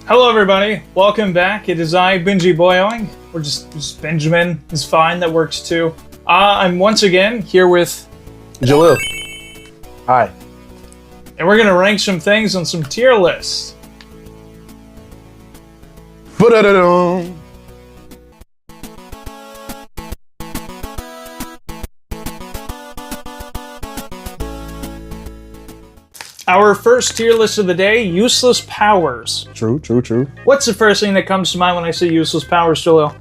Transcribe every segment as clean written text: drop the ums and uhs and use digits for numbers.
Hello everybody, welcome back. It is I, Benji Boyoing, or just Benjamin is fine, that works too. I'm once again here with Jaleel. Hi. and we're gonna rank some things on some tier lists. Ba-da-da-dum. Our first tier list of the day, useless powers. True. What's the first thing that comes to mind when I say useless powers, Jaleel?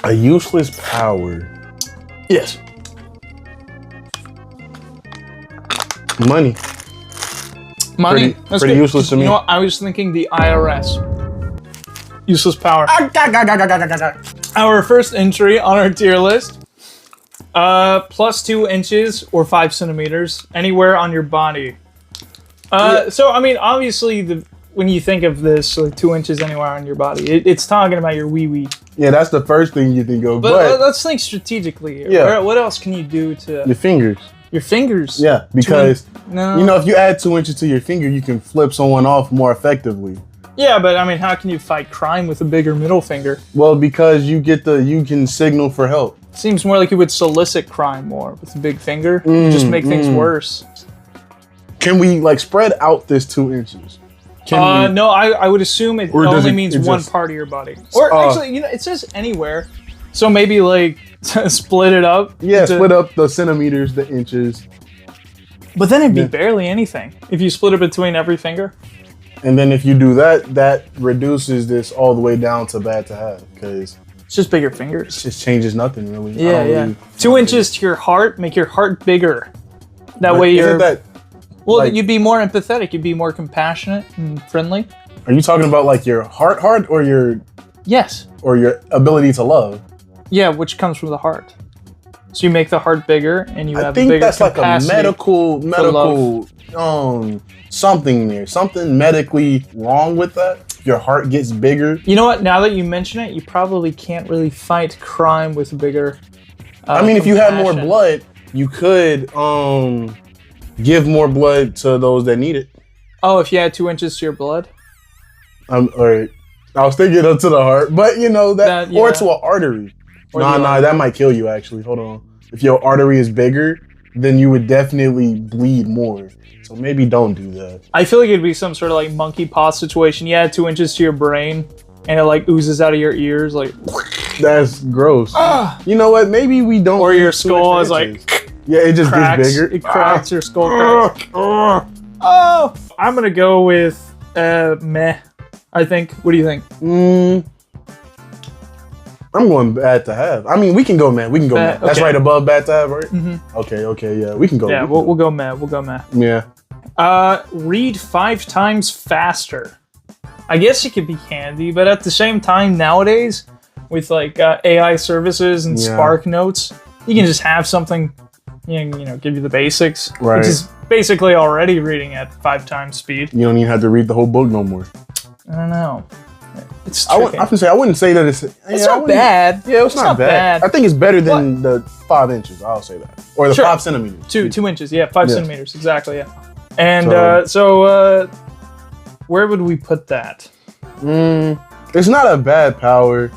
A useless power. Yes. Money. Money. Pretty useless to me. You know what? I was thinking the IRS. Useless power. Our first entry on our tier list. Plus 2 inches or 5 centimeters anywhere on your body. So, I mean, obviously, when you think of this, like 2 inches anywhere on your body, it's talking about your wee-wee. Yeah, that's the first thing you think of. But let's think strategically here. Yeah. What else can you do to... Your fingers. Your fingers? Yeah, because, No. you know, if you add 2 inches to your finger, you can flip someone off more effectively. Yeah, but I mean, how can you fight crime with a bigger middle finger? Well, because you can signal for help. Seems more like you would solicit crime more with a big finger. You just make things worse. Can we, like, spread out this 2 inches? No, I would assume it only means one just- part of your body. Or actually, you know, it says anywhere. So maybe like split it up. Yeah, split up the centimeters, the inches. But then it'd be barely anything if you split it between every finger. And then if you do that, that reduces this all the way down to bad to have, because It's just bigger fingers. it just changes nothing really. Yeah. 2 inches to your heart, make your heart bigger. That way you're... Isn't that, well, like- you'd be more empathetic. You'd be more compassionate and friendly. are you talking about like your heart or your Yes. ability to love? Yeah, which comes from the heart. So you make the heart bigger, and you I have think a bigger that's like a capacity. medical something there. Something medically wrong with that. Your heart gets bigger. You know what? Now that you mention it, you probably can't really fight crime with bigger. I mean, if you had more compassion. blood, you could give more blood to those that need it. Oh, if you had 2 inches to your blood. Or I was thinking up to the heart, but you know that or yeah. to an artery. Or Nah, the artery. that might kill you actually. Hold on. If your artery is bigger, then you would definitely bleed more. So maybe don't do that. I feel like it'd be some sort of like monkey paw situation. You add 2 inches to your brain, and it like oozes out of your ears, like. That's gross. You know what? Maybe we don't. Or need your 2 skull extra is like. inches. Yeah, it just Cracks. gets bigger. It cracks your skull. Cracks. Oh, I'm gonna go with meh. I think. What do you think? I'm going bad to have. I mean, we can go man. We can go Bad, man. That's okay. right above bad to have, right? Mm-hmm. Okay, yeah. We can go. Yeah, we'll go meh. We'll go meh. Yeah. Read 5 times faster. I guess it could be handy, but at the same time, nowadays, with like AI services and Yeah. Spark Notes, you can just have something, you know, give you the basics, Right. which is basically already reading at 5 times speed. You don't even have to read the whole book no more. I don't know. It's I tricky. wouldn't say that it's. It's not bad. Yeah, it's not bad. I think it's better than the 5 inches. I'll say that, or the Sure. 5 centimeters. 2 inches, yeah, 5 Yeah. centimeters, exactly, yeah. And so where would we put that? It's not a bad power,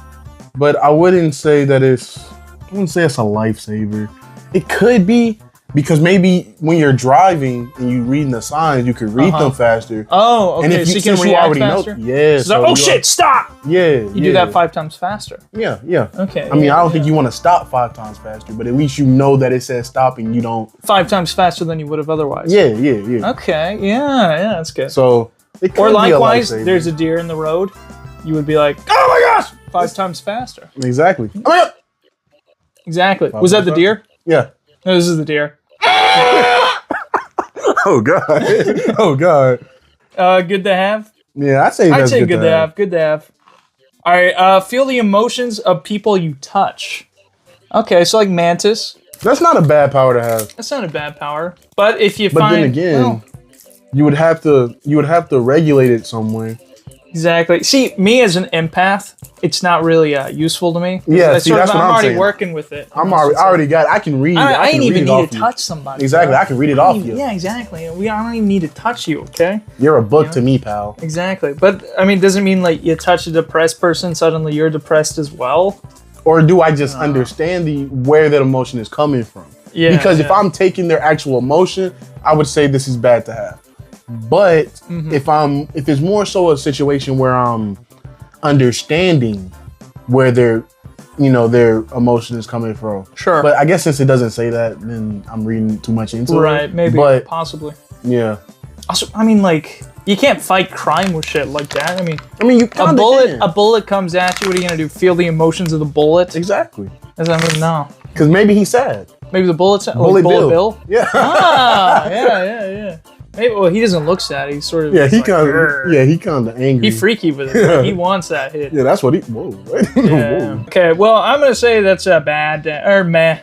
but I wouldn't say that it's. I wouldn't say it's a lifesaver. It could be because maybe when you're driving and you reading the signs, you could read them faster. Oh, okay, And if so you can since react faster? yeah. So like, oh shit, stop! You do that 5 times faster. Yeah. Okay. I mean, I don't think you want to stop 5 times faster, but at least you know that it says stop and you don't. 5 times faster than you would have otherwise. Yeah. Okay, yeah, that's good. So, it could Or be a likewise, lifesaver. there's a deer in the road, you would be like, oh my gosh, 5 times faster. Exactly. Oh my God. Exactly. 5 Was that times the faster? deer? Yeah. No, this is the deer. Oh God. Oh God. Good to have. Yeah, I'd say Good to have. Good to have. All right. Feel the emotions of people you touch. Okay, so like Mantis. That's not a bad power to have. That's not a bad power. But if you But find, then again, well, you would have to regulate it somewhere. Exactly. See, me as an empath, it's not really useful to me. Yeah, see, that's what I'm already saying. working with it. I already got it. I can read it. I can ain't even read it need off to you. touch somebody. Exactly. Bro. I can read it off you. Yeah, exactly. I don't even need to touch you, okay? You're a book to me, pal. Exactly. But, I mean, doesn't mean, like, you touch a depressed person, suddenly you're depressed as well. Or do I just understand where that emotion is coming from? Yeah. Because if I'm taking their actual emotion, I would say this is bad to have. But if it's more so a situation where I'm understanding where their emotion is coming from. Sure. But I guess since it doesn't say that, then I'm reading too much into it. Right, maybe, But possibly. yeah. Also, I mean, like, you can't fight crime with shit like that. I mean, you a bullet comes at you. What are you gonna do? Feel the emotions of the bullet? Exactly. I mean, no. Because maybe he's sad. Maybe the bullet's Bullet Bill. Yeah. Yeah. Maybe. Well, he doesn't look sad. He's sort of. He kind of angry. He freaky with it. Right? He wants that hit. Yeah, that's what he. Whoa. Yeah. Okay. Well, I'm gonna say that's a bad or meh.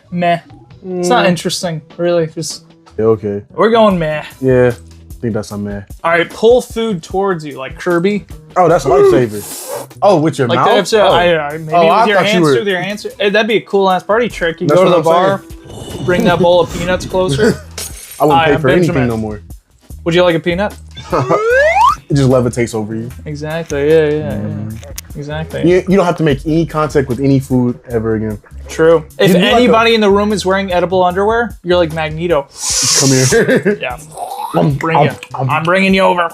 It's not interesting, really. Just okay. we're going meh. Yeah, I think that's a meh. All right, pull food towards you like Kirby. Oh, that's a lifesaver. Oh, with your Like mouth? that's maybe with your hands. With your hands. Hey, that'd be a cool ass party trick. You That's go to what the I'm bar, bring that bowl of peanuts closer. I wouldn't pay I'm for Benjamin. anything no more. Would you like a peanut? It just levitates over you. Exactly. Yeah. Exactly. You don't have to make any contact with any food ever again. True. If You do like anybody in the room is wearing edible underwear, you're like Magneto. Come here. Yeah. I'm bringing you over.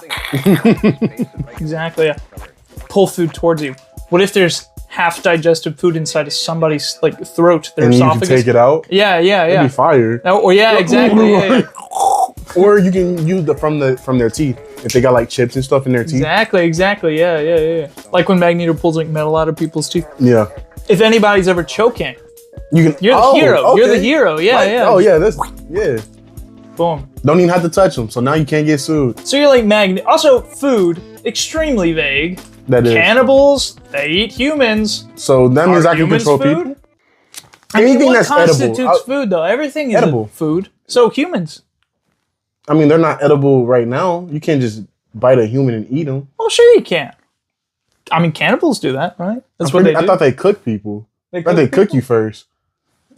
Exactly. Yeah. Pull food towards you. What if there's half digested food inside of somebody's like throat, their And you esophagus? can take it out. Yeah. It'd be fire. Oh yeah, exactly. Yeah. Or you can use from their teeth if they got like chips and stuff in their teeth. Exactly. Yeah. Like when Magneto pulls like metal out of people's teeth. Yeah. If anybody's ever choking, You're the hero. Okay. You're the hero. Yeah. Oh yeah, yeah. Boom. Don't even have to touch them, so now you can't get sued. So you're like Magneto. Also, food extremely vague. That is. Cannibals, they eat humans. So that means Are I can humans control food? people. I mean, Anything what that's constitutes edible. food though? Everything is Edible. food. So humans. I mean, they're not edible right now. You can't just bite a human and eat them. Well, sure you can. I mean, cannibals do that, right? That's what they do. I thought they cook people. They cook you first.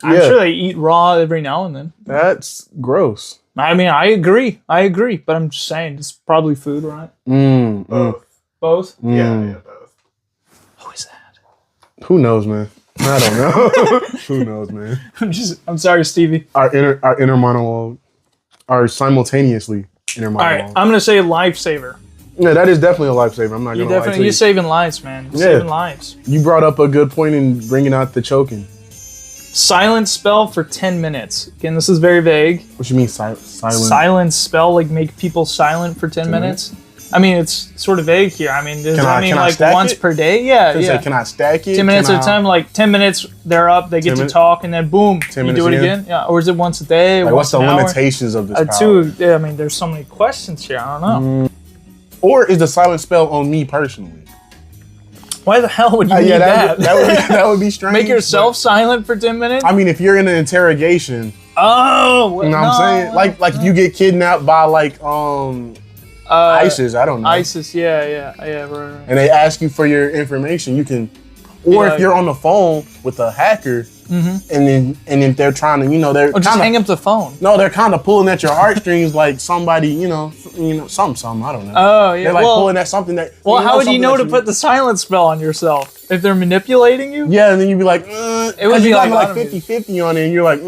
I'm sure they eat raw every now and then. That's gross. I mean, I agree, but I'm just saying it's probably food, right? Both? Yeah, both. Who is that? Who knows, man? I don't know. Who knows, man? I'm sorry, Stevie. Our inner monologue. Our simultaneously inner monologue. All right, I'm gonna say lifesaver. Yeah, that is definitely a lifesaver. I'm not gonna lie to you. You're saving lives, man. You're saving lives. You brought up a good point in bringing out the choking. Silent spell for 10 minutes. Again, this is very vague. What you mean silent? Silent spell, like make people silent for 10 minutes? I mean, it's sort of vague here. I mean, does that mean like once per day? Yeah. Say, can I stack it? 10 minutes at a time, like 10 minutes, they're up, they get to talk, and then boom, you do it again? Yeah. Or is it once a day? Like, what's the limitations of this power? I mean, there's so many questions here. I don't know. Or is the silent spell on me personally? Why the hell would you need that? That would be strange. Make yourself silent for 10 minutes? I mean, if you're in an interrogation. Oh, you know what I'm saying? Like if you get kidnapped by like ISIS, I don't know. ISIS, yeah, right. And they ask you for your information, you can. Or if you're on the phone with a hacker, and then they're trying to, they're just hang up the phone. No, they're kind of pulling at your heartstrings, like somebody, something. I don't know. Oh yeah, they're like pulling at something that. Well, how would you know to put the silent spell on yourself if they're manipulating you? Yeah, and then you'd be like, it would be like 50-50 on it, and you're like,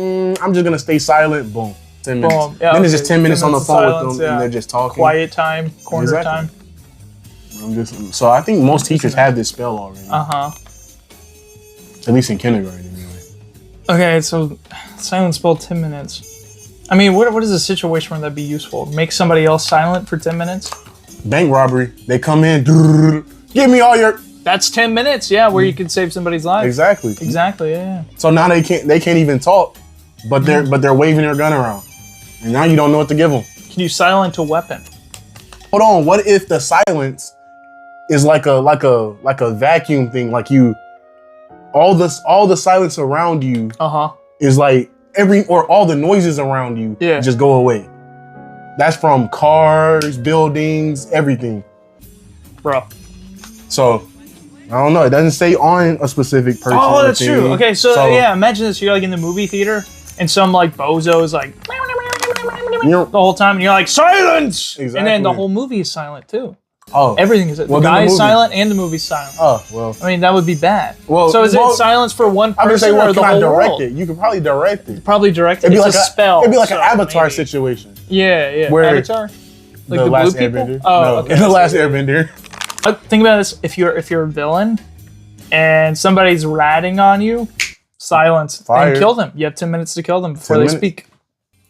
I'm just gonna stay silent. Boom. 10 minutes. Boom. Yeah, then it's just 10 minutes on the phone with them, and they're just talking. Quiet time, corner time. So I think most teachers have this spell already. At least in kindergarten, anyway. Okay, so silent spell 10 minutes. I mean, what is a situation where that'd be useful? Make somebody else silent for 10 minutes? Bank robbery. They come in, give me all your... That's 10 minutes, yeah, where you could save somebody's life. Exactly, yeah. So now they can't even talk, but they're waving their gun around. And now you don't know what to give them. Can you silent a weapon? Hold on, what if the silence is like a vacuum thing, like you... All the silence around you is like all the noises around you just go away. That's from cars, buildings, everything. Bro, So I don't know. It doesn't say on a specific person. Oh, that's true. Okay, so yeah, imagine this. You're like in the movie theater, and some like bozo is like the whole time, and you're like silence, Exactly. and then the whole movie is silent too. Oh, Everything is. The guy is silent, and the movie's silent. Oh well. I mean, that would be bad. Well, so is it silence for one person I'm say, or the whole direct world? it? You could probably direct it. Probably direct it. It'd be It's like a spell. It'd be like an so Avatar maybe. situation. Yeah. Where Avatar. Like the last blue people. Airbender. Oh, no, okay. the last Airbender. Think about this: if you're a villain, and somebody's ratting on you, silence Fire. and kill them. You have 10 minutes to kill them before 10 they minutes. speak.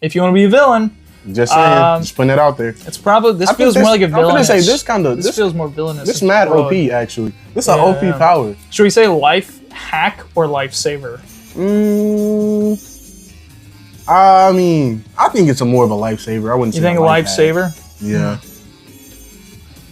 If you want to be a villain, Just saying. Just putting it out there. it's probably this I feels think more like a villain. I'm gonna say this feels more villainous. This mad OP actually. This is an OP power. Should we say life hack or lifesaver? I mean, I think it's more of a lifesaver. I wouldn't You say think a life hack. lifesaver? Yeah.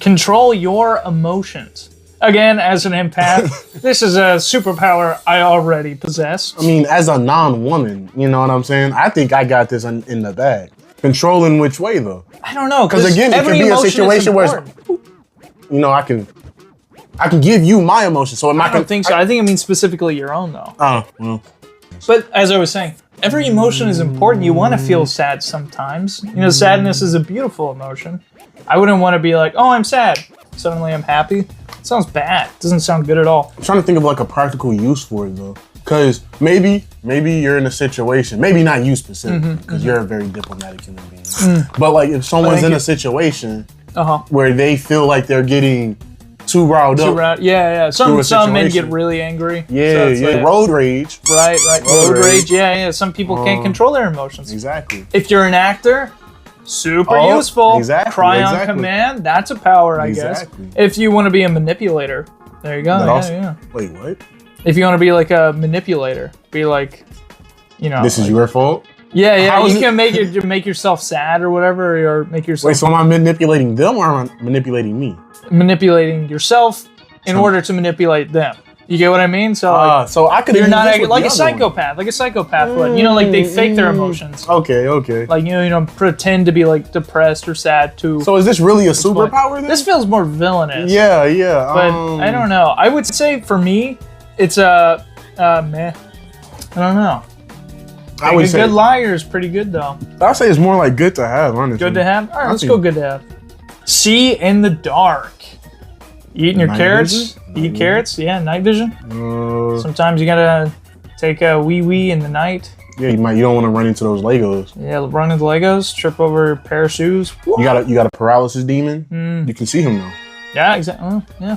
Control your emotions. Again, as an empath, this is a superpower I already possess. I mean, as a non-woman, you know what I'm saying? I think I got this in the bag. Controlling which way though? I don't know, Because again, it could every be a emotion is situation where, important. you know, I can give you my emotions. So am I don't think so. I think it means specifically your own, though. Oh, well. But as I was saying, every emotion is important. You want to feel sad sometimes. You know, sadness is a beautiful emotion. I wouldn't want to be like, oh, I'm sad. Suddenly I'm happy. It sounds bad. It doesn't sound good at all. I'm trying to think of like a practical use for it though. Because maybe you're in a situation, maybe not you specifically, because you're a very diplomatic human being. But like if someone's in a situation where they feel like they're getting too riled up. Yeah. Some men get really angry. Yeah, so like, road rage. Right. Road rage. Yeah. Some people can't control their emotions. Exactly. If you're an actor, super useful. Exactly. Cry on command. That's a power, I guess. If you want to be a manipulator, there you go. Yeah. Wait, what? If you want to be like a manipulator, be like, you know. This is like, your fault? Yeah. You can make yourself sad or whatever, or make yourself. Wait, so am I manipulating them or am I manipulating me? Manipulating yourself in order to manipulate them. You get what I mean? So, like, so I could. You're not like a psychopath. Like a psychopath would. You know, like they fake their emotions. Okay. Like you know, pretend to be like depressed or sad too. So is this really a superpower then? This feels more villainous. Yeah. But I don't know. I would say for me, it's a meh. I don't know. I would say good liar is pretty good though. I'd say it's more like good to have, honestly. Good to have? All right, let's go good to have. See in the dark. You eating your carrots? Eat carrots? Yeah, night vision. Sometimes you gotta take a wee in the night. Yeah, you don't want to run into those Legos. Yeah, run into Legos, trip over a pair of shoes. You got a paralysis demon. You can see him though. Yeah, exactly. Yeah,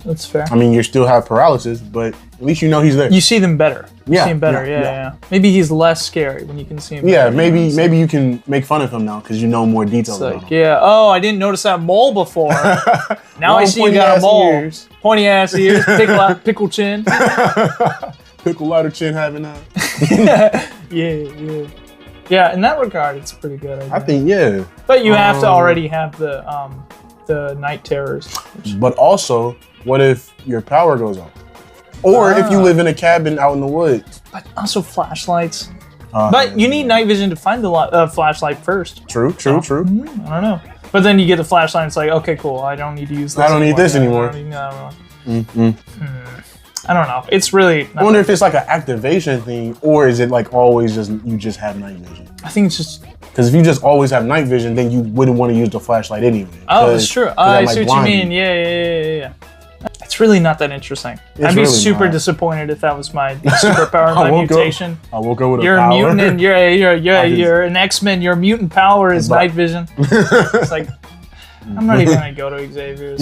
that's fair. I mean, you still have paralysis, but at least you know he's there. You see them better. You Yeah, see him better. Yeah. Maybe he's less scary when you can see him. Yeah, better. maybe you can make fun of him now because you know more details It's about like, him. yeah. Oh, I didn't notice that mole before. Now I see you got a mole. Pointy ass ears, pickle chin. Pickle lighter chin having that. Yeah. In that regard, it's pretty good. I think yeah. But you have to already have the night terrors. But also, what if your power goes out? Or if you live in a cabin out in the woods. But also flashlights. But you need night vision to find the flashlight first. True. I don't know. But then you get the flashlight and it's like, okay, cool. I don't need to use this I don't need this anymore. I don't know. It's really... I wonder if it's like an activation thing, or is it like always you just have night vision? I think it's just... Because if you just always have night vision, then you wouldn't want to use the flashlight anyway. Oh, that's true. I see what you mean. Yeah. It's really not that interesting. I'd be really super not. disappointed if that was my superpower, my mutation. I woke up with You're a power. a mutant and you're an X-Men. Your mutant power is night vision. It's like, I'm not even going to go to Xavier's.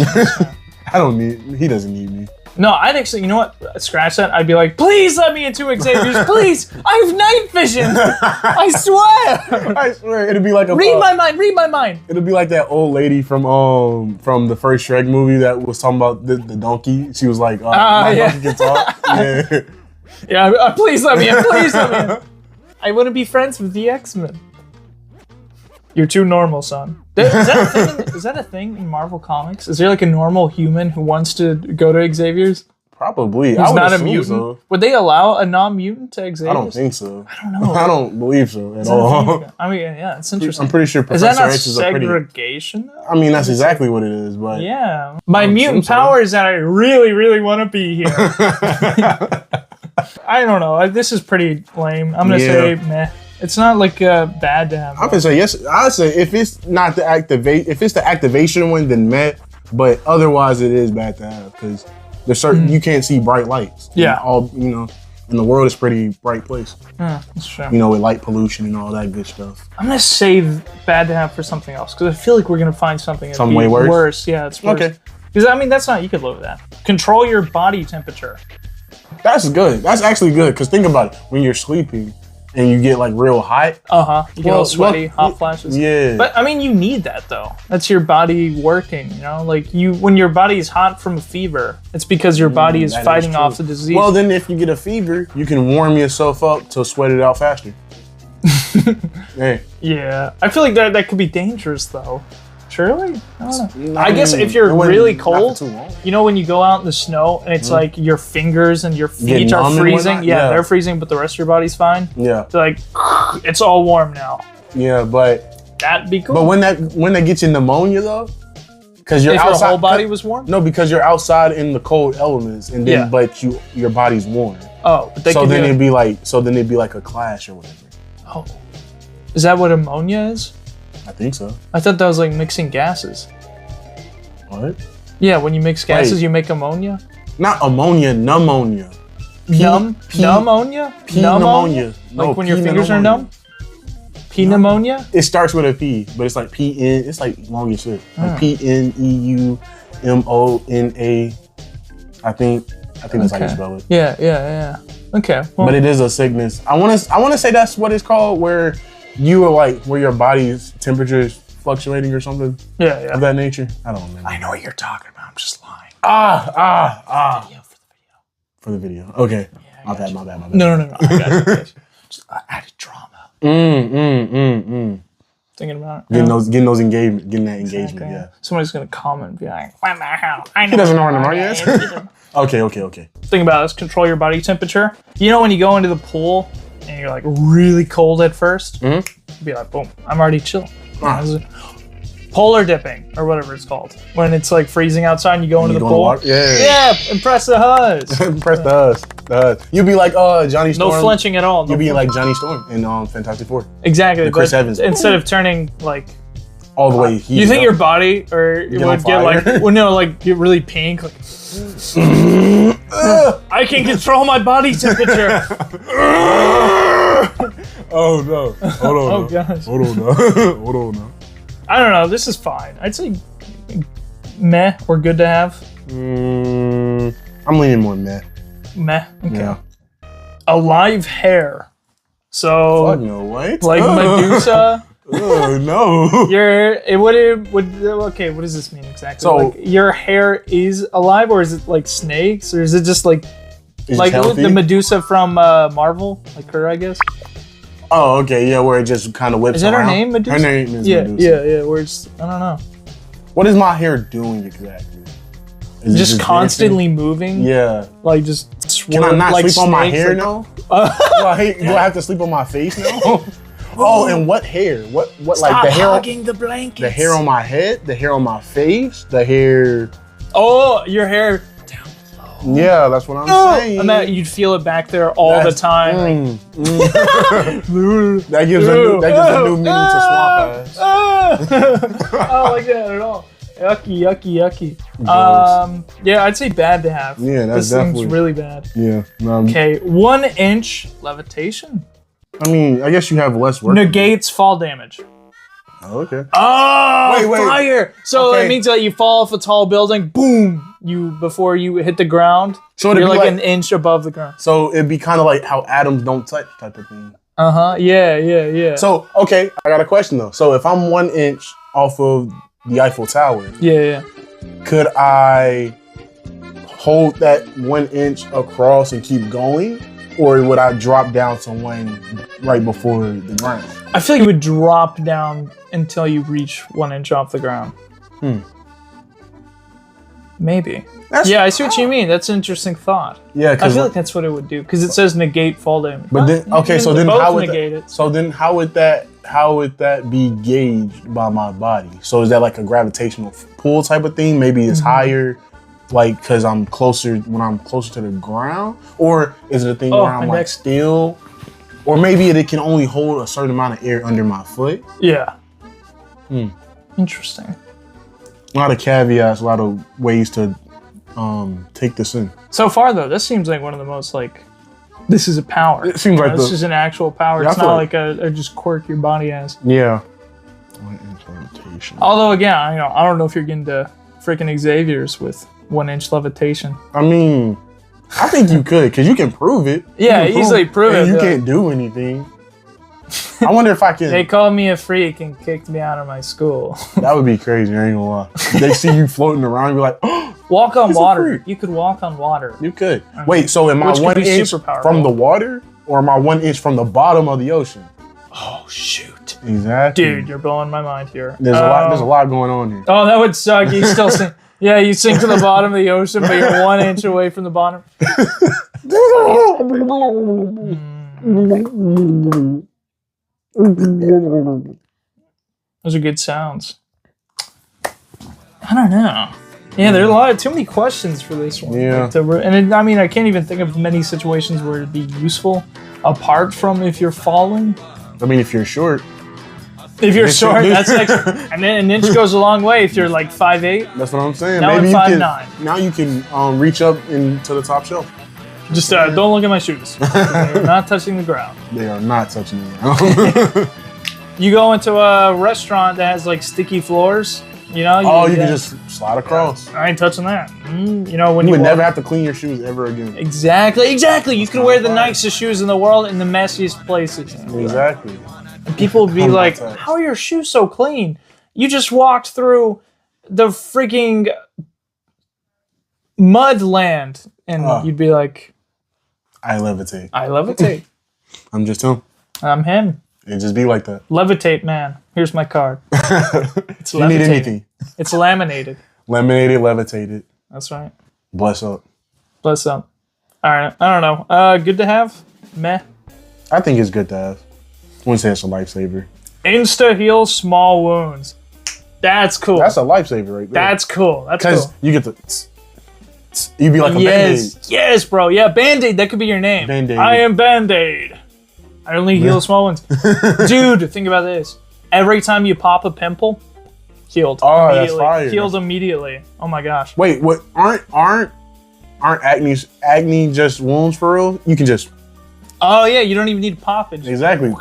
He doesn't need me. No, I'd actually, you know what? Scratch that. I'd be like, please let me into Xavier's, please. I have night vision. I swear. I swear, it'd be like a read my mind. It'd be like that old lady from the first Shrek movie that was talking about the donkey. She was like, my donkey can talk. Yeah, please let me in. I want to be friends with the X-Men. You're too normal, son. Is that a thing in Marvel Comics? Is there like a normal human who wants to go to Xavier's? Probably. Who's I would not a assume mutant? so. Would they allow a non-mutant to exist? I don't think so. I don't know. I don't believe so at all. I mean, yeah, it's interesting. I'm pretty sure Is that Professor not X is a pretty... segregation? Though? I mean, that's exactly what it is, but... Yeah. My don't mutant think so. power is that I really, really want to be here. I don't know. This is pretty lame. I'm going to say meh. It's not like bad to have. I'm gonna say yes. I'd say if it's not the if it's the activation one, then meh. But otherwise, it is bad to have because there's certain you can't see bright lights. Yeah. And the world is a pretty bright place. That's true. With light pollution and all that good stuff. I'm gonna save bad to have for something else because I feel like we're gonna find something Some way worse. Yeah, it's worse. Okay. Because I mean, that's not, you could live with that. Control your body temperature. That's good. That's actually good because think about it. When you're sleeping and you get like real hot. You get all sweaty, hot flashes. Yeah. But I mean, you need that though. That's your body working. Like when your body is hot from a fever, it's because your body is fighting off the disease. Well, then if you get a fever, you can warm yourself up to sweat it out faster. Hey. Yeah, I feel like that could be dangerous though. Surely? I don't know. I guess if you're really cold, when you go out in the snow and it's like your fingers and your feet are freezing. Yeah, they're freezing, but the rest of your body's fine. Yeah. It's like, it's all warm now. Yeah, but... That'd be cool. But when that gets you pneumonia though, because you're if outside, your whole body was warm? No, because you're outside in the cold elements, and then but your body's warm. Oh, but so then it'd be like a clash or whatever. Oh, is that what ammonia is? I think so. I thought that was like mixing gases. What? Yeah, when you mix gases, you make ammonia. Not ammonia, pneumonia. Pneumonia? Pneumonia. Like when your fingers are numb? Pneumonia? It starts with a P, but it's like P-N. It's like long as shit. Like P-N-E-U-M-O-N-A. I think that's how you spell it. Yeah. Okay. Well, but it is a sickness. I want to say that's what it's called, where you are like where your body's temperature is fluctuating or something. Yeah. Of that nature. I don't remember. I know what you're talking about. I'm just lying. For the video. Okay. Yeah, My bad. No. I got you. Just added drama. Thinking about it. Getting that engagement. Yeah. Somebody's gonna comment and be like, "What the hell? I know." He doesn't know where the money is. Okay. Think about this. Control your body temperature. When you go into the pool and you're like really cold at first, you'd be like, boom, I'm already chill. Polar dipping or whatever it's called. When it's like freezing outside and you go into the pool. Yeah, and press the huzz. Press the huzz. You'd be like Johnny Storm. No flinching at all. You'd be like Johnny Storm in Fantastic Four. Exactly. Chris Evans. Instead of turning like all the way heated. You think your body or you would get like get really pink like I can control my body temperature. Oh no. Hold on. Oh gosh. Hold on now. I don't know. This is fine. I'd say meh or good to have. I'm leaning more meh. Meh. Okay. Yeah. Alive hair. So fuck no, what? Like Medusa. Oh no. Okay, what does this mean exactly? So like your hair is alive, or is it like snakes, or is it just like the Medusa from Marvel, like her, I guess? Oh, okay, yeah, where it just kind of whips around. Is that her name, Medusa? Her name is Medusa. Yeah, where it's, I don't know. What is my hair doing exactly? Is just constantly moving? Yeah. Like just swirl. Can I not like sleep on my hair now? Do I have to sleep on my face now? Oh, and what hair? What Stop like the hair? Hugging the blankets. The hair on my head, the hair on my face, the hair. Oh, your hair. Yeah, that's what I'm saying. And that you'd feel it back there all the time. That gives a new meaning to swamp ass. I don't like that at all. Yucky. Yeah, I'd say bad to have. Yeah, that's definitely. This thing's really bad. Yeah. Okay, 1 inch levitation. I mean, I guess you have less work. Negates fall damage. Oh, okay. Oh, wait. Fire! So it means that you fall off a tall building, boom! Before you hit the ground, so you're like an inch above the ground. So it'd be kind of like how atoms don't touch type of thing. Yeah. So, okay, I got a question though. So if I'm 1 inch off of the Eiffel Tower, could I hold that 1 inch across and keep going? Or would I drop down to one right before the ground? I feel like you would drop down until you reach 1 inch off the ground. Maybe. That's, Yeah, I see what you mean. That's an interesting thought. Yeah, I because feel like that's what it would do because it says negate fall damage. But then, okay, so then both how would negate that, it. so then how would that be gauged by my body? So is that like a gravitational pull type of thing? Maybe it's higher, like because I'm closer when I'm closer to the ground, or is it a thing where I'm like still, or maybe it can only hold a certain amount of air under my foot? Yeah. Interesting. A lot of caveats, a lot of ways to take this in. So far, though, this seems like one of the most like. This is a power. It seems like this is an actual power. Yeah, It's not like a just quirk your body has. Yeah. Although again, I don't know if you're getting to freaking Xavier's with 1-inch levitation. I mean, I think you could because you can prove it. Yeah, easily prove it. You can't do anything. I wonder if I can. They called me a freak and kicked me out of my school. That would be crazy. I ain't gonna lie. They see you floating around and be like, oh, walk on water. You could walk on water. You could. Wait, so am I 1 inch from the water or am I 1 inch from the bottom of the ocean? Oh shoot. Exactly. Dude, you're blowing my mind here. There's a lot going on here. Oh, that would suck. You still sink. Yeah, you sink to the bottom of the ocean, but you're 1 inch away from the bottom. Those are good sounds. I don't know. Yeah, there are too many questions for this one. Yeah. I can't even think of many situations where it'd be useful, apart from if you're falling. I mean, if you're short. If you're short, that's and then an inch goes a long way. If you're like 5'8". That's what I'm saying. Now Maybe I'm you 5'9". Now you can reach up into the top shelf. Just don't look at my shoes. They're not touching the ground. They are not touching the ground. You go into a restaurant that has like sticky floors. You know. You can just slide across. I ain't touching that. When you you would never have to clean your shoes ever again. Exactly. You can wear the nicest shoes in the world in the messiest places. Exactly. And people would be like, "How are your shoes so clean? You just walked through the freaking mud land," and you'd be like, "I levitate. I levitate. I'm just him. I'm him. It just be like that. Levitate, man. Here's my card. It's you need anything. It's laminated. Laminated, levitated. That's right. Bless up. Bless up. All right. I don't know. Good to have? Meh. I think it's good to have. I wouldn't say it's a lifesaver. Insta heal small wounds. That's cool. That's a lifesaver right there. That's cool. That's cool. Because you get the... You'd be like a BandAid. Yes, bro. Yeah, BandAid. That could be your name. BandAid. I am BandAid. I only heal small ones. Dude, think about this. Every time you pop a pimple, healed. Oh, that's fire. Healed immediately. Oh my gosh. Wait, what? Aren't acne just wounds for real? You can just... Oh yeah, you don't even need to pop it. Exactly.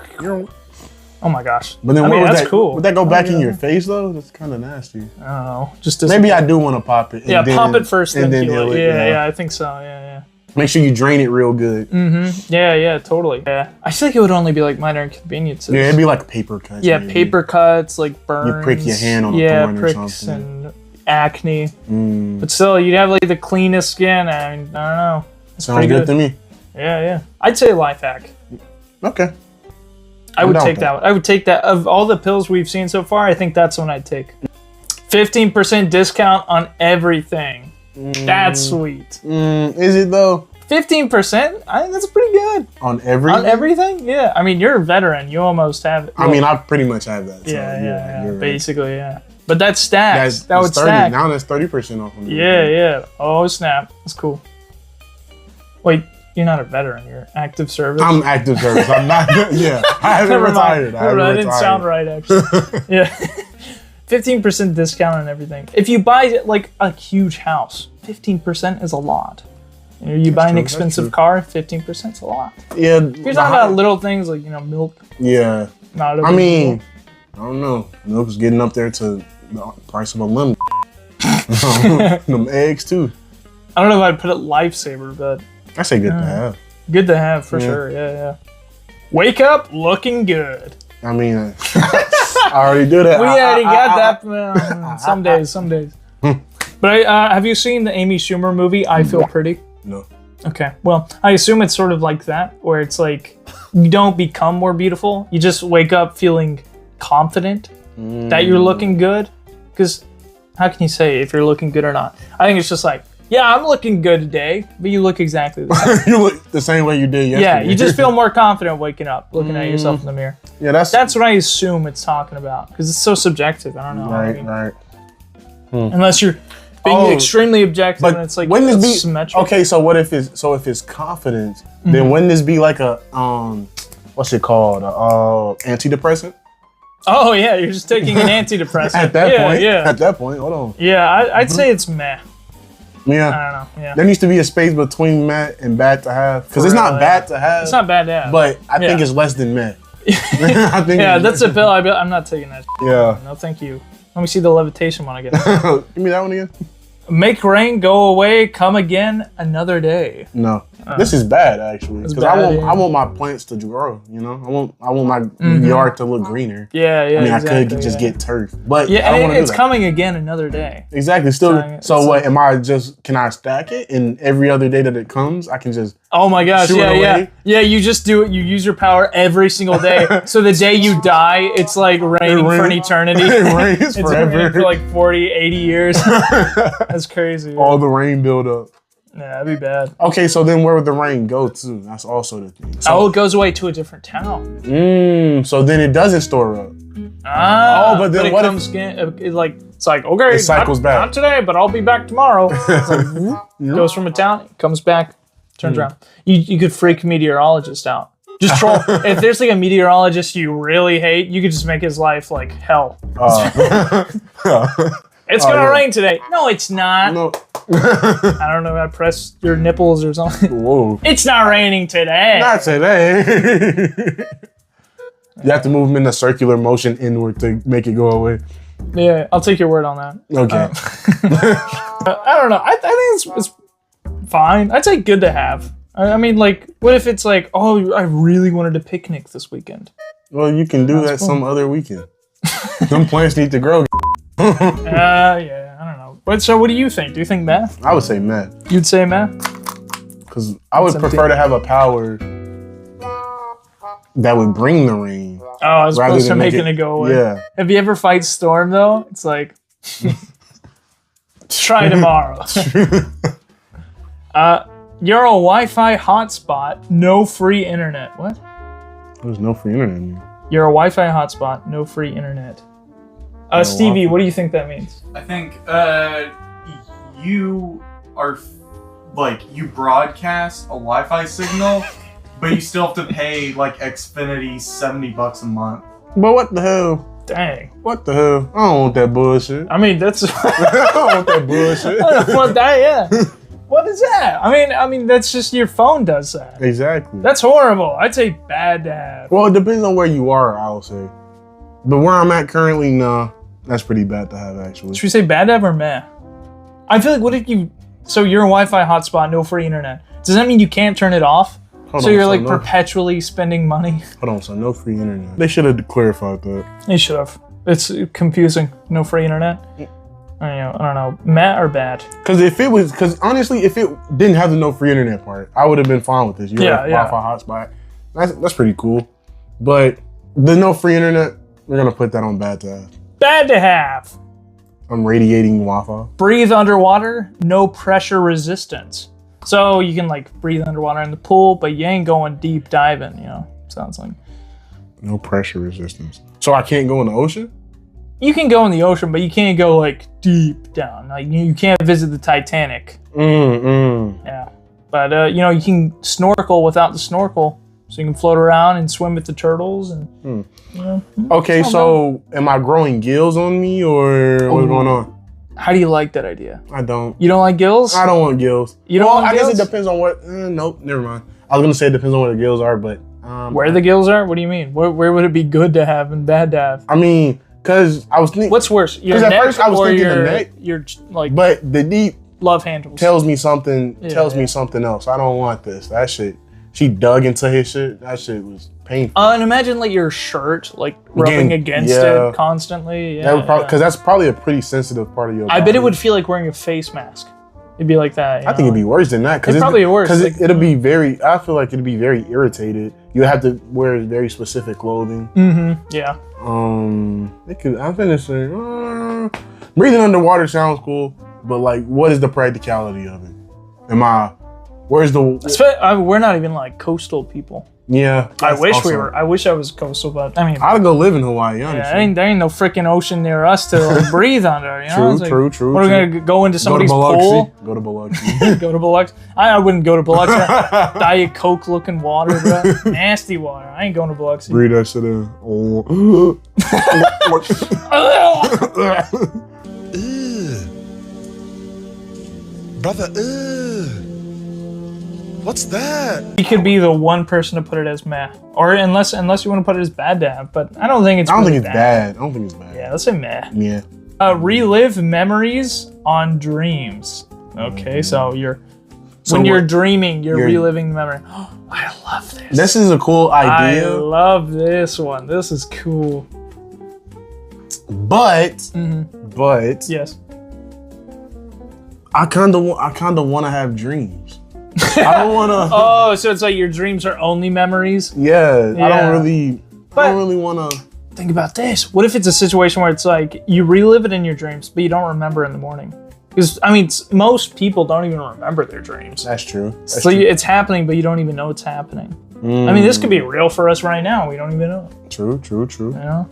Oh my gosh. But then that's cool. Would that go back in your face though? That's kind of nasty. I don't know. Maybe I do want to pop it. Yeah, pop it first, then heal it. Yeah, I think so. Yeah. Make sure you drain it real good. Mm-hmm. Yeah, totally. Yeah. I feel like it would only be like minor inconveniences. Yeah, it'd be like paper cuts. Yeah, maybe. Paper cuts, like burns. You prick your hand on a thorn or pricks and acne. But still, you'd have like the cleanest skin. I don't know. It's Sounds good to me. Yeah. I'd say life hack. Okay. I would take that one. I would take that. Of all the pills we've seen so far, I think that's one I'd take. 15% discount on everything. That's sweet. Is it though? 15%? I think that's pretty good. On everything? On everything? Yeah. I mean, you're a veteran. You almost have it. I mean, I pretty much have that. So Yeah. Right. Basically, yeah. But that stacks. That would 30. stack. Now that's 30% off. Yeah. Oh, snap. That's cool. Wait, you're not a veteran. You're active service. I'm active service. I'm not. Yeah. I haven't retired. I didn't sound right, actually. Yeah. 15% discount on everything. If you buy like a huge house, 15% is a lot. You buy an expensive car, 15% is a lot. Yeah. If you're talking about little things like, milk. Yeah. Not a I mean, I don't know. Milk is getting up there to the price of a lemon. Them eggs too. I don't know if I'd put it lifesaver, but I say good to have. Good to have for sure. Yeah. Wake up looking good. I mean, I already do that. We already got that. Some days. But have you seen the Amy Schumer movie, I Feel Pretty? No. Okay. Well, I assume it's sort of like that, where it's like you don't become more beautiful. You just wake up feeling confident that you're looking good. Because how can you say if you're looking good or not? I think it's just like, yeah, I'm looking good today, but you look exactly the same. You look the same way you did yesterday. Yeah, you just feel more confident waking up, looking at yourself in the mirror. Yeah, that's what I assume it's talking about, because it's so subjective. I don't know. Right. Unless you're being extremely objective, and it's like wouldn't this be symmetric. okay? So what if it's confidence? Then wouldn't this be like a what's it called? Antidepressant? Oh yeah, you're just taking an antidepressant. At that point, yeah. At that point, hold on. Yeah, I'd say it's meh. Yeah. I don't know. Yeah. There needs to be a space between meh and bad to have, because it's not bad to have. It's not bad to have. But I think it's less than meh. I think that's a pill. I'm not taking that. Yeah. No, thank you. Let me see the levitation one again. Give me that one again. Make rain go away, come again another day. No, this is bad actually, because I want my plants to grow. You know, I want my yard to look greener. Yeah. I mean, exactly, I could just get turf, but yeah, I don't want to do that. It's coming again another day. Exactly. So what? Am I just? Can I stack it? And every other day that it comes, I can just. Oh my gosh! shoot it away? Yeah. You just do it. You use your power every single day. So the day you die, it's like raining for an eternity. It rains forever. It's raining for like 40, 80 years. That's crazy. All the rain build up. Yeah, that'd be bad. Okay, so then where would the rain go to? That's also the thing. So, it goes away to a different town. So then it doesn't store up. But then what if it's like okay, it cycles back. Not today, but I'll be back tomorrow. It's like, goes from a town, comes back, turns around. You could freak a meteorologist out. Just troll. If there's like a meteorologist you really hate, you could just make his life like hell. It's gonna rain today. No, it's not. No. I don't know. I press your nipples or something. Whoa. It's not raining today. Not today. You have to move them in a circular motion inward to make it go away. Yeah, I'll take your word on that. Okay. I don't know. I think it's fine. I'd say good to have. I mean, like, what if it's like, oh, I really wanted to picnic this weekend? Well, you can do that cool. some other weekend. Some plants need to grow. Yeah, I don't know. But so what do you think? Do you think math? I would say math. You'd say math? Because I would prefer to have a power that would bring the rain. Oh, as opposed to making it go away. Yeah. Have you ever fight storm though? It's like try tomorrow. You're a Wi-Fi hotspot, no free internet. What? There's no free internet. You're a Wi-Fi hotspot, no free internet. Stevie, what do you think that means? I think you are you broadcast a Wi-Fi signal, but you still have to pay like Xfinity $70 a month. But what the hell? Dang. What the hell? I don't want that bullshit. I mean, that's. I don't want that bullshit. I don't want that. Yeah. What is that? I mean, that's just your phone does that. Exactly. That's horrible. I'd say bad to have. Well, it depends on where you are, I'll say. But where I'm at currently, nah, that's pretty bad to have, actually. Should we say bad to have or meh? I feel like, what if you... So you're a Wi-Fi hotspot, no free internet. Does that mean you can't turn it off? So you're like perpetually spending money? Hold on, so no free internet. They should have clarified that. They should have. It's confusing. No free internet. I don't know. Meh or bad? Because honestly, if it didn't have the no free internet part, I would have been fine with this. You're a Wi-Fi hotspot. That's pretty cool. But the no free internet, we're gonna put that on bad to have. Bad to have. I'm radiating Wi-Fi. Breathe underwater, no pressure resistance. So you can like breathe underwater in the pool, but you ain't going deep diving, you know? Sounds like. No pressure resistance. So I can't go in the ocean? You can go in the ocean, but you can't go like deep down. Like you can't visit the Titanic. Yeah. But you can snorkel without the snorkel. So you can float around and swim with the turtles and Okay, so am I growing gills on me or what's going on? How do you like that idea? I don't. You don't like gills? I don't want gills. You don't want gills? I guess it depends on what. Nope, never mind. I was gonna say it depends on what the gills are, but where the gills are? What do you mean? Where would it be good to have and bad to have? I mean, because I was thinking. What's worse? Your neck neck at first I was or thinking your, the neck, your like. But the deep love handles tells me something. Tells me something else. I don't want this. That shit. She dug into his shit. That shit was painful. And imagine like your shirt like rubbing against it constantly. Yeah, because that's probably a pretty sensitive part of your body. I bet it would feel like wearing a face mask. It'd be like that. I think it'd be worse than that. It's probably worse. Because it'll be very, I feel like it'd be very irritated. You have to wear very specific clothing. Mm-hmm. Yeah. I'm finna say, breathing underwater sounds cool, but like, what is the practicality of it? Where's the? We're not even like coastal people. Yeah, I wish we were. I wish I was coastal, but I mean, I'd go live in Hawaii. Honestly. Yeah, there ain't no freaking ocean near us to like, breathe under. You know? True. What are we gonna go into somebody's pool? Go to Biloxi. Go to Biloxi. I wouldn't go to Biloxi. Diet Coke looking water, bro. Nasty water. I ain't going to Biloxi. Breathe that shit in. Brother, what's that? He could be the one person to put it as meh, or unless you want to put it as bad dab. But I don't think it's. I don't really think it's bad. I don't think it's bad. Yeah, let's say meh. Yeah. Relive memories on dreams. Okay, so when you're dreaming, you're reliving the memory. I love this. This is a cool idea. I love this one. This is cool. But Yes. I kind of want to have dreams. I don't want to. Oh, so it's like your dreams are only memories? Yeah. I don't really want to. Think about this. What if it's a situation where it's like you relive it in your dreams, but you don't remember in the morning? Because, I mean, most people don't even remember their dreams. That's true. So it's happening, but you don't even know it's happening. I mean, this could be real for us right now. We don't even know. True. You know?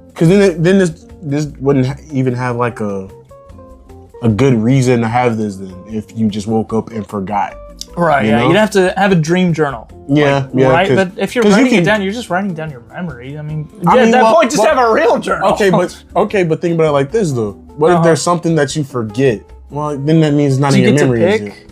Because then this wouldn't even have like a good reason to have this then if you just woke up and forgot. Right, yeah. You'd have to have a dream journal. Yeah, right? But if you're writing it down, you're just writing down your memory. I mean, at that point, just have a real journal. Okay, but think about it like this though. What if there's something that you forget? Well, then that means it's not in your memory. Is it?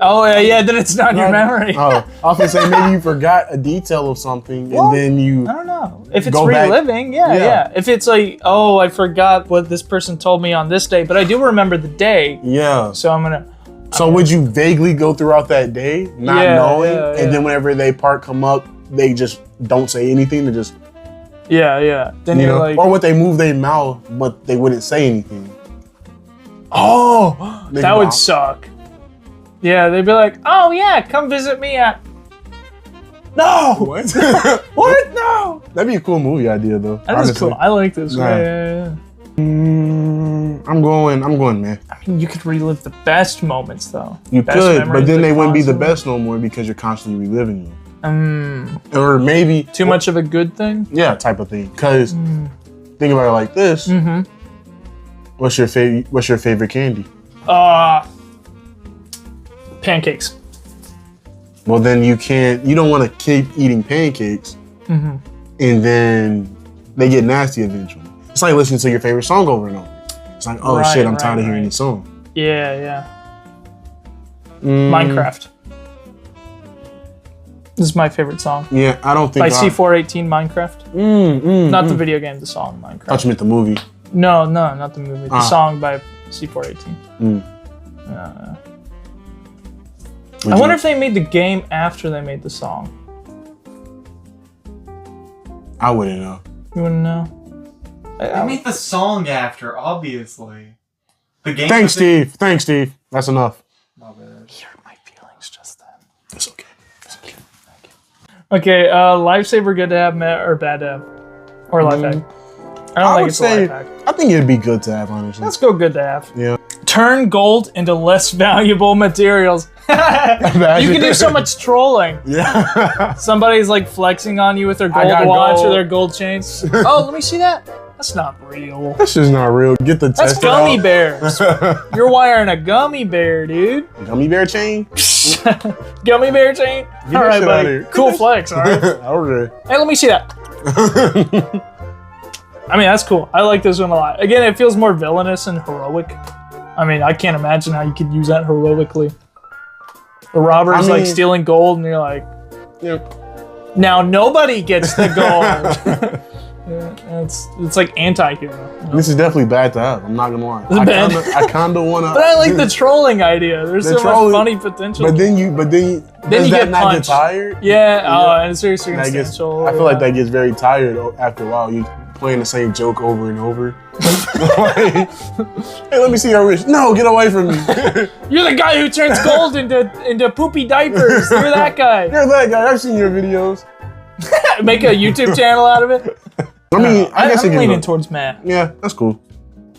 Oh, yeah, then it's not in your memory. I was gonna say maybe you forgot a detail of something and then you. I don't know. If it's reliving, yeah. If it's like, oh, I forgot what this person told me on this day, but I do remember the day. Yeah. So I'm gonna. So would you vaguely go throughout that day, not knowing, and then whenever they part come up, they just don't say anything? They just. Yeah. Then you're like. Or would they move their mouth, but they wouldn't say anything? Oh, that would suck. Yeah, they'd be like, oh yeah, come visit me at... No! What? What? No! That'd be a cool movie idea though. That is cool. I like this. Nah. Yeah. I'm going, man. I mean, you could relive the best moments though. You could, but then they wouldn't be the best no more because you're constantly reliving them. Or maybe... Too much of a good thing? Yeah, type of thing. Because think about it like this. What's your favorite candy? Pancakes. Well, then you don't want to keep eating pancakes and then they get nasty eventually. It's like listening to your favorite song over and over. It's like, oh shit, I'm tired of hearing this song. Yeah. Minecraft. This is my favorite song. Yeah, I don't think by C418 Minecraft. Not the video game, the song Minecraft. I thought you meant the movie. No, not the movie. The song by C418. Yeah. I wonder if they made the game after they made the song. I wouldn't know. You wouldn't know? They made the song after, obviously. The game. Thanks, Steve. That's enough. My bad. You hurt my feelings just then. It's okay. Thank you. Okay, lifesaver good to have, or bad to have? Or life hack? I don't think it's a life hack. I think it'd be good to have, honestly. Let's go good to have. Yeah. Turn gold into less valuable materials. You can do so much trolling. Yeah. Somebody's like flexing on you with their gold watch or their gold chains. Oh, let me see that. That's not real. That's just not real. Get the That's gummy bears. You're wearing a gummy bear, dude. Gummy bear chain? Gummy bear chain? Get all right, shit buddy. Cool flex, all right? Okay. Hey, let me see that. I mean, that's cool. I like this one a lot. Again, it feels more villainous and heroic. I mean, I can't imagine how you could use that heroically. The robber's like stealing gold, and you're like, now nobody gets the gold. It's like anti-hero. You know? This is definitely bad to have. I'm not gonna lie. I kind of wanna. But I like the trolling idea. There's so much funny potential. But then you get not get tired. Yeah. And it's very circumstantial. I feel like that gets very tired after a while. You playing the same joke over and over. Like, hey, let me see your wish. No, get away from me. You're the guy who turns gold into poopy diapers. You're that guy. You're that guy. I've seen your videos. Make a YouTube channel out of it. I mean, I guess I'm leaning towards Matt. Yeah, that's cool.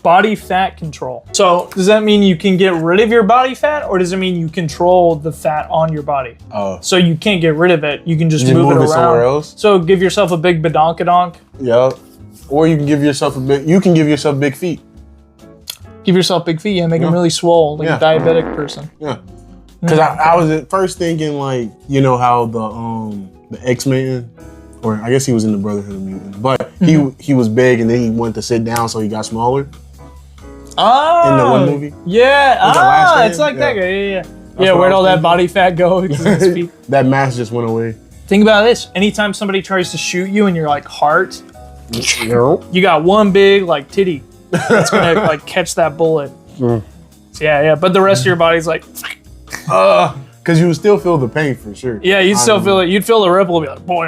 Body fat control. So does that mean you can get rid of your body fat, or does it mean you control the fat on your body? Oh. So you can't get rid of it. You can just You move it around. somewhere else. So give yourself a big badonkadonk. Yeah. Or you can give yourself big feet. Give yourself big feet and make them really swole, like a diabetic person. Yeah. Because I was at first thinking like, you know how the X-Men, or I guess he was in the Brotherhood of Mutants, but he was big and then he wanted to sit down so he got smaller. Oh, in the one movie. Yeah, it's like that guy. Yeah. Yeah, where'd all that body fat go? That mask just went away. Think about this. Anytime somebody tries to shoot you and you're like heart, you got one big like titty that's gonna like catch that bullet. So, yeah. But the rest of your body's like, because you would still feel the pain for sure. yeah, you'd still feel it. You'd feel the ripple. Be like, boy,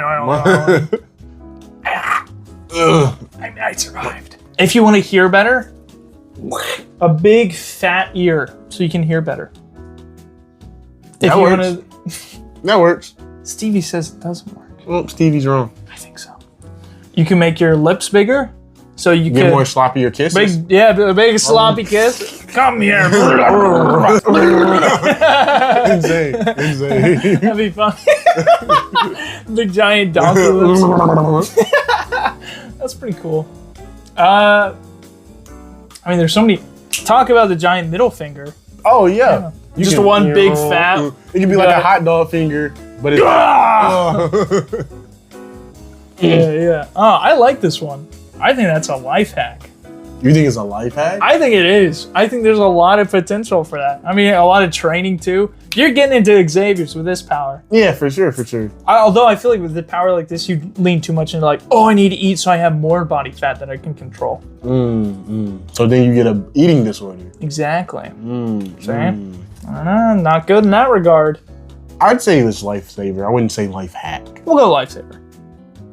I survived. If you want to hear better, a big fat ear so you can hear better. That works. That works. Stevie says it doesn't work. Well, Stevie's wrong. I think so. You can make your lips bigger, so you get can more sloppier kisses. A big sloppy kiss. Come here. Insane. That'd be fun. Big giant donkey lips. That's pretty cool. I mean, there's so many. Talk about the giant middle finger. Oh yeah. Just one big fat. It could be like a hot dog finger, but it's. Yeah. Oh, I like this one. I think that's a life hack. You think it's a life hack? I think it is. I think there's a lot of potential for that. I mean, a lot of training too. You're getting into Xavier's with this power. Yeah, for sure. Although I feel like with the power like this, you lean too much into like, oh, I need to eat so I have more body fat that I can control. So then you get a eating disorder. Exactly. See? I don't know. Not good in that regard. I'd say this lifesaver. I wouldn't say life hack. We'll go lifesaver.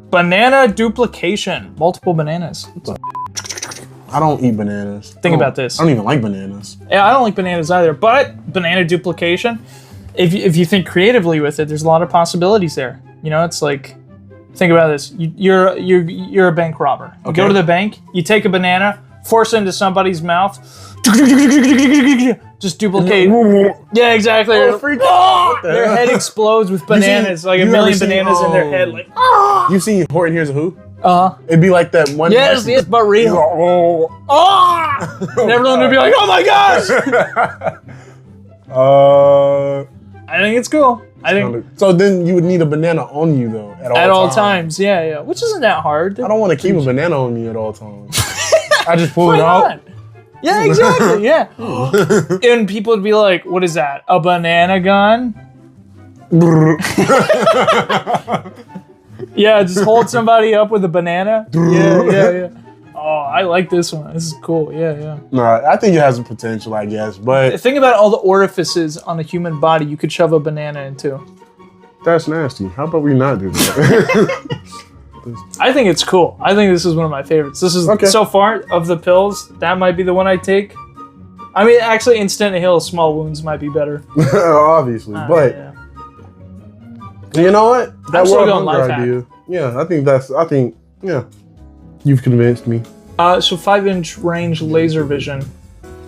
Banana duplication. Multiple bananas. I don't eat bananas. Think about this. I don't even like bananas. Yeah, I don't like bananas either. But banana duplication, if you think creatively with it, there's a lot of possibilities there. You know, it's like, think about this. You're a bank robber. You go to the bank, you take a banana, force it into somebody's mouth, just duplicate. Yeah, exactly. Their head explodes with bananas, like a million bananas in their head. Like, you seen Horton Hears a Who? It'd be like that one. Yes, but real. And everyone would be like, oh my gosh. I think it's cool. So then you would need a banana on you though at all times. Yeah, which isn't that hard. I don't want to keep a banana on me at all times. I just pull it out. Yeah, exactly. Yeah. And people would be like, what is that? A banana gun? Yeah, just hold somebody up with a banana. Yeah. Oh, I like this one. This is cool. Yeah. No, I think it has a potential, I guess. But think about all the orifices on a human body you could shove a banana into. That's nasty. How about we not do that? I think it's cool. I think this is one of my favorites. This is so far of the pills. That might be the one I take. I mean, actually, instant heal small wounds might be better. Obviously, but you know what? That world hunger idea. Yeah, I think you've convinced me. So 5-inch range laser vision.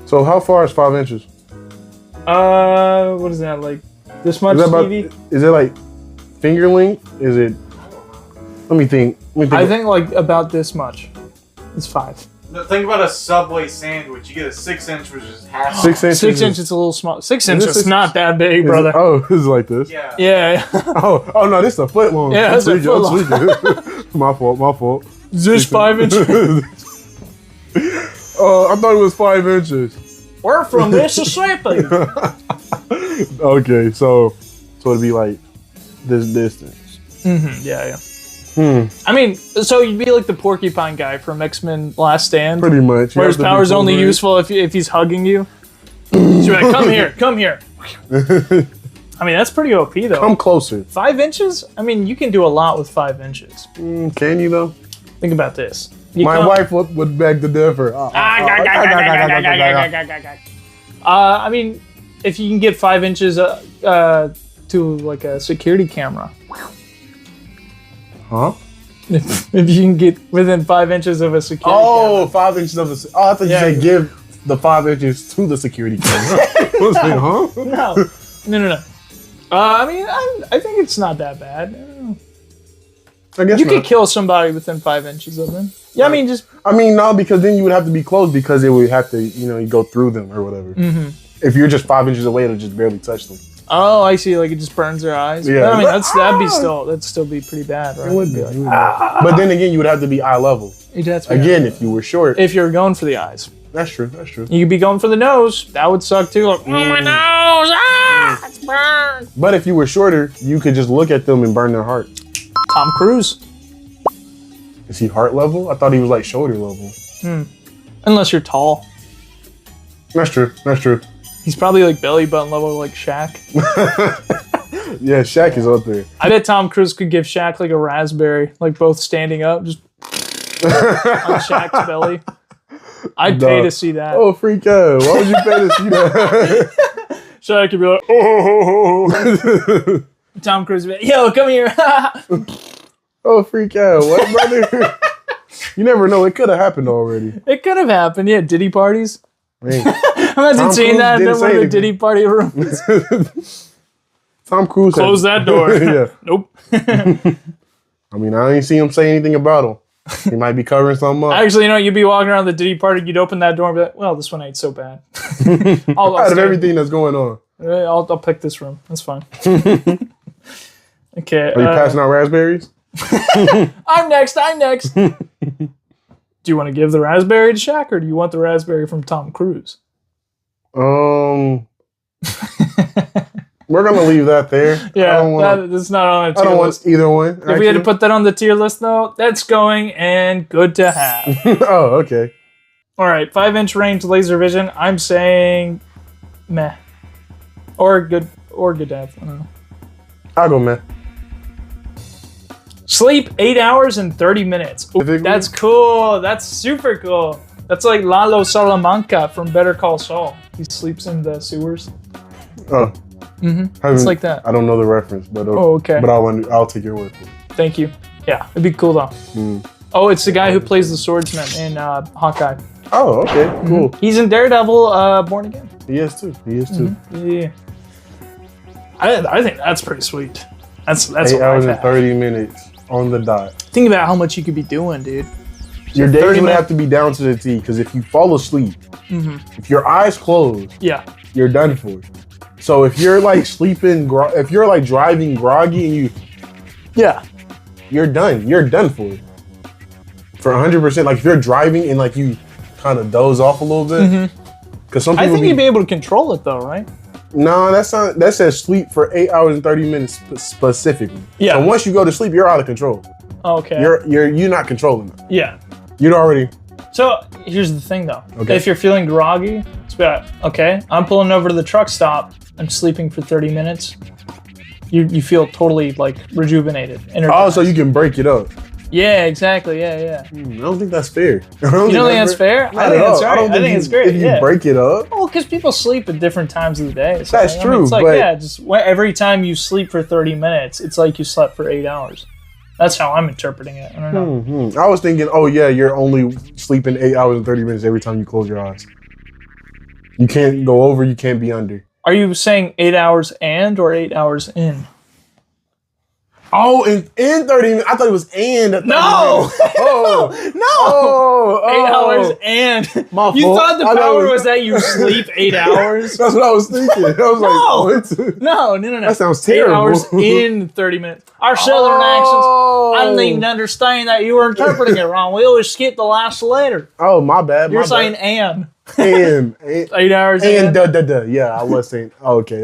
So how far is 5 inches? What is that, like this much, Stevie? Is it like finger length? Is it? Let me think. I think like about this much. It's 5. Think about a Subway sandwich. You get a 6-inch, which is half. 6 inches. 6 inches is a little small. 6 inches is not that big, brother. This is like this. Yeah. Oh no, this is a foot long. Yeah, that's a foot long. My fault. Just 5 inches. I thought it was 5 inches. We're from Mississippi. Okay, so it'd be like this distance. Yeah. I mean, so you'd be like the porcupine guy from X-Men Last Stand. Pretty much. Where his power's only useful if he's hugging you. So you're like, come here. I mean, that's pretty OP though. Come closer. 5 inches? I mean, you can do a lot with 5 inches. Can you though? Think about this. My wife would beg to differ. I mean, if you can get 5 inches to like a security camera. Huh? If you can get within 5 inches of a security Oh, 5 inches of the. Oh, I thought Yeah. you said give the 5 inches to the security camera. I was like, huh? camera. No. I mean, I think it's not that bad. I guess You not. could kill somebody within 5 inches of them. Yeah, I mean, just No, because then you would have to be close because it would have to, you go through them or whatever. Mm-hmm. If you're just 5 inches away, it'll just barely touch them. oh, I see. Like it just burns their eyes. Yeah. But, I mean, that'd still be pretty bad, right? It would be. Like, But then again, you would have to be eye level. you'd have to be- Again, if you were short. if you're going for the eyes, That's true. That's true. you could be going for the nose. That would suck too. Like, my nose, it's burned. But if you were shorter, you could just look at them and burn their heart. Tom Cruise, Is he heart level? I thought he was like shoulder level. unless you're tall, That's true. That's true. he's probably like belly button level, like Shaq. Yeah, Shaq is up there. I bet Tom Cruise could give Shaq like a raspberry, like both standing up, just on Shaq's belly. I'd pay Dog. to see that. Oh, freak out. Why would you pay to see that? Shaq could be like, oh. Tom Cruise would be like, yo, come here. Oh, freak out. What, brother? You never know. It could have happened already. It could have happened. Yeah, Diddy parties. Man. Imagine Tom seeing Cruise that in didn't one say of the anything. Diddy party rooms. Tom Cruise had- Close that door. Yeah. Nope. I mean, I ain't see him say anything about him. He might be covering something up. Actually, you'd be walking around the Diddy party, you'd open that door and be like, well, this one ain't so bad. I'll Out of stay. everything that's going on. I'll pick this room. That's fine. Okay. Are you passing out raspberries? I'm next. Do you want to give the raspberry to Shaq or do you want the raspberry from Tom Cruise? We're gonna leave that there. I Yeah, don't wanna- that's not on a I tier don't list. want either one. If we had to put that on the tier list, though, that's going and good to have. Oh, okay. All right, 5-inch range laser vision. I'm saying meh. Or good to have. I don't know. I'll go, man. Sleep 8 hours and 30 minutes. Ooh, Specifically? that's cool. That's super cool. That's like Lalo Salamanca from Better Call Saul. He sleeps in the sewers. Oh, It's like that. I don't know the reference, but Oh, okay. But I'll take your word for it. Thank you. Yeah, it'd be cool though. Oh, it's the guy who plays the swordsman in Hawkeye. Oh, okay, cool. He's in Daredevil, Born Again. He is too. He is too. Yeah. I think that's pretty sweet. That's 8 a hours life and hack. 30 minutes on the dot. Think about how much you could be doing, dude. Your days 30 would minutes. have to be down to the T because if you fall asleep, if your eyes close, Yeah. you're done for. So if you're like sleeping, if you're like driving groggy and Yeah. you're done. You're done for. For 100%. Like if you're driving and like you kind of doze off a little bit, because some I people think you'd be able to control it though, right? No, that's not. That says sleep for 8 hours and 30 minutes specifically. Yeah. So once you go to sleep, you're out of control. Okay. You're not controlling it. Yeah. You'd already. So here's the thing though. Okay. If you're feeling groggy, it's about, okay, I'm pulling over to the truck stop. I'm sleeping for 30 minutes. You feel totally like rejuvenated. Oh, energized. so you can break it up. Yeah, exactly. Yeah. I don't think that's fair. You don't think that's fair? I Not think at that's all. right. don't I think it's great. If you Yeah. break it up, Well, because people sleep at different times of the day. So, That's true, It's like, but- yeah, just every time you sleep for 30 minutes, it's like you slept for 8 hours. That's how I'm interpreting it. I don't know. I was thinking, oh yeah, you're only sleeping 8 hours and 30 minutes every time you close your eyes. You can't go over. You can't be under. Are you saying 8 hours or 8 hours in? Oh, in 30 minutes. I thought it was and. at 30 No! minutes. Oh, No! oh, 8 oh. hours and. My You fault. thought the I power it was that you sleep 8 hours? That's what I was thinking. I was like, what? No. That sounds terrible. 8 hours in 30 minutes. Our southern accents, I didn't even understand that you were interpreting it wrong. We always skip the last letter. Oh, my bad. You're my saying bad. and. and 8 hours and in. Yeah, I was saying. Okay.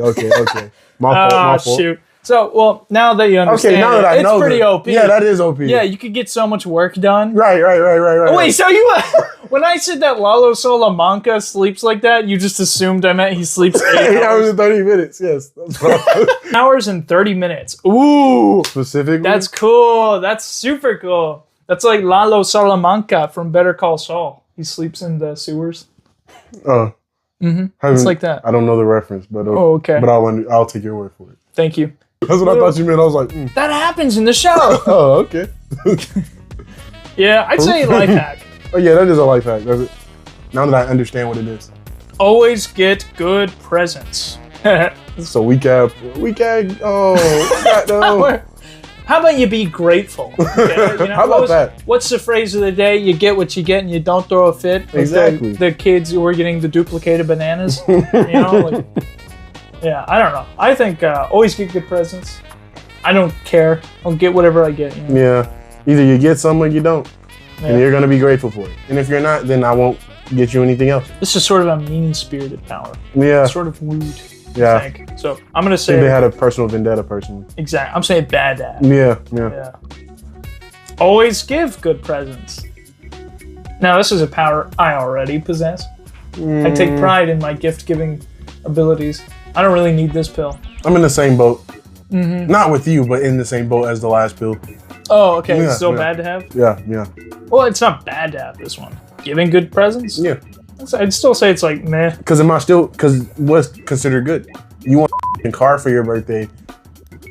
My fault. Shoot. So, well, now that you understand, Okay, now that I know, it's pretty that- OP. Yeah, that is OP. Yeah, you could get so much work done. Right. Oh, wait, so you when I said that Lalo Salamanca sleeps like that, you just assumed I meant he sleeps 8 8 hours hours. and 30 minutes. Yes, that's what Hours and 30 minutes. Ooh, specifically. that's cool. That's super cool. That's like Lalo Salamanca from Better Call Saul. He sleeps in the sewers. It's like that. I don't know the reference, but Oh, okay. But I'll take your word for it. Thank you. That's what I thought you meant. I was like, That happens in the show. oh, okay. Yeah, I'd say life hack. Oh yeah, that is a life hack. Now that I understand what it is. Always get good presents. So we can no. How about you be grateful? Okay, you know, How about that? What's the phrase of the day? You get what you get and you don't throw a fit. Like Exactly. The kids who were getting the duplicated bananas. You know, like, yeah, I don't know. I think always get good presents. I don't care. I'll get whatever I get. You know? Yeah. Either you get some or you don't. Yeah. And you're gonna be grateful for it. And if you're not, then I won't get you anything else. This is sort of a mean-spirited power. Yeah. Sort of rude. Yeah. I think. So I'm gonna I think say they had a personal vendetta personally. exactly. I'm saying BandAid. Yeah. Yeah. Always give good presents. Now this is a power I already possess. I take pride in my gift-giving abilities. I don't really need this pill. I'm in the same boat. Not with you, but in the same boat as the last pill. Oh, okay. Yeah, It's still yeah. bad to have? Yeah. Well, it's not bad to have this one. Giving good presents? Yeah. I'd still say it's like meh. Because what's considered good? You want a car for your birthday.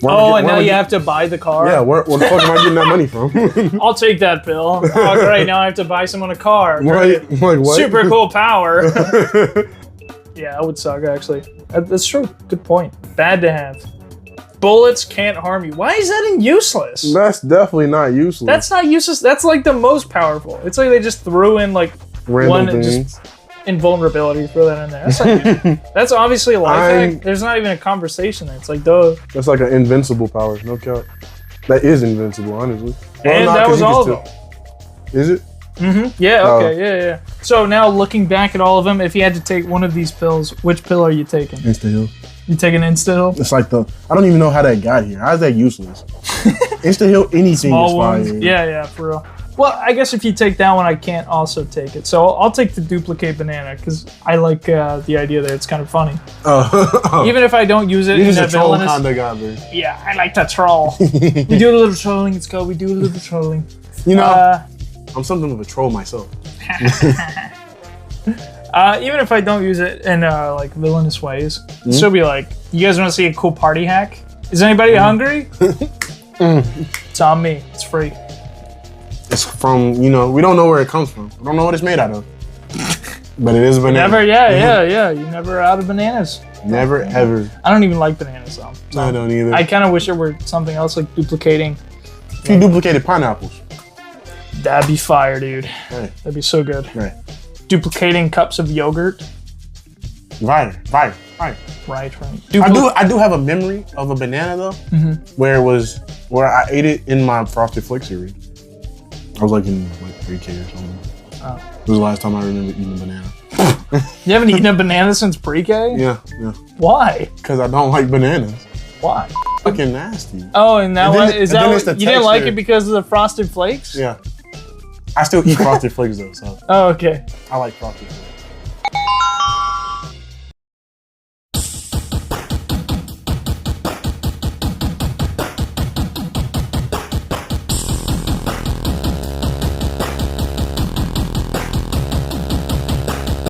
And now you have to buy the car? Yeah, where the fuck am I getting that money from? I'll take that pill. Oh, great. Now I have to buy someone a car. Right? Like what? Super cool power. Yeah, that would suck, actually. That's true. Good point. Bad to have. Bullets can't harm you. Why is that useless? That's definitely not useless. That's not useless. That's like the most powerful. It's like they just threw in like random one things. just invulnerability. Throw that in there. That's not useful. That's obviously a life hack. There's not even a conversation there. It's like, duh. That's like an invincible power. No cap. That is invincible, honestly. And that was all of them. Is it? Yeah, okay, yeah. So now looking back at all of them, if you had to take one of these pills, which pill are you taking? Insta-heal. You taking Insta-heal? It's like I don't even know how that got here. How is that useless? Insta-heal, anything Small is wounds. fine. Yeah, for real. Well, I guess if you take that one, I can't also take it. So I'll take the duplicate banana because I like the idea that it's kind of funny. Oh. Even if I don't use it You're in just a a troll villainous. kind of guy, man. Yeah, I like to troll. We do a little trolling. It's called. We do a little trolling. You know, I'm something of a troll myself. Even if I don't use it in like villainous ways, it'll still be like, you guys want to see a cool party hack? Is anybody hungry? It's on me. It's free. It's from, we don't know where it comes from. We don't know what it's made out of. But it is a banana. Never, yeah. You never out of bananas. Never, ever. I don't even like bananas though. So I don't either. I kind of wish it were something else like duplicating. If you duplicated pineapples. That'd be fire, dude. Right. That'd be so good. Right. Duplicating cups of yogurt. Right. Right. I do have a memory of a banana though, where I ate it in my Frosted Flakes cereal. I was like in 3K or something. Oh. It was the last time I remember eating a banana. You haven't eaten a banana since pre-K? Yeah. Why? Because I don't like bananas. Why? Fucking nasty. Oh, and that one is that it's what, the you didn't like texture. it because of the Frosted Flakes? Yeah. I still eat Frosted Flakes though, so Oh, okay. I like Frosted Flakes.